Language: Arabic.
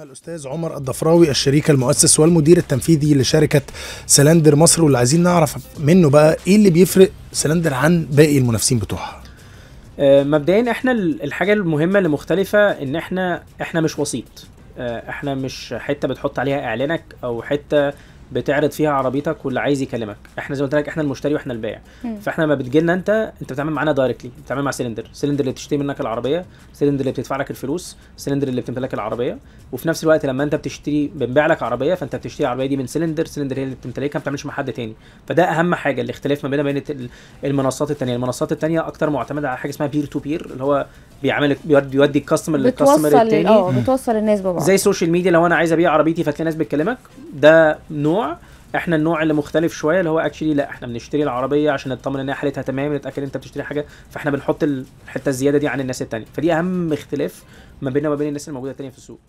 الأستاذ عمر الضفراوي، الشريك المؤسس والمدير التنفيذي لشركة سلندر مصر، واللي عايزين نعرف منه بقى ايه اللي بيفرق سلندر عن باقي المنافسين بتوعها. مبدئيا احنا الحاجه المهمه اللي مختلفه ان احنا مش وسيط. احنا مش حته بتحط عليها اعلانك او حته بتعرض فيها عربيتك واللي عايز يكلمك. احنا زي ما قلت لك احنا المشتري واحنا البائع. فاحنا لما بتجي لنا انت بتتعامل معانا دايركتلي، بتتعامل مع سلندر اللي بتشتري منك العربيه، سلندر اللي بتدفع لك الفلوس، سلندر اللي بتمتلك العربيه. وفي نفس الوقت لما انت بنبيع لك عربيه، فانت بتشتري العربيه دي من سلندر هي اللي بتمتلكها، ما بتعملش مع حد تاني. فده اهم حاجه، الاختلاف ما بيننا وبين المنصات التانيه. المنصات التانيه اكتر معتمده على حاجه اسمها بير تو بير، اللي هو بيودي الكاستمر للكاستمر التاني، بتوصل الناس ببعض زي السوشيال ميديا. لو انا عايز ابيع عربيتي فتلاقي ناس بتكلمك، ده نوع. احنا النوع اللي مختلف شويه، اللي هو اكشلي لا، احنا بنشتري العربيه عشان نطمن ان هي حالتها تمام، نتاكد انت بتشتري حاجه، فاحنا بنحط الحته الزياده دي عن الناس التانيه. فدي اهم اختلاف ما بيننا وما بين الناس الموجوده التانيه في السوق.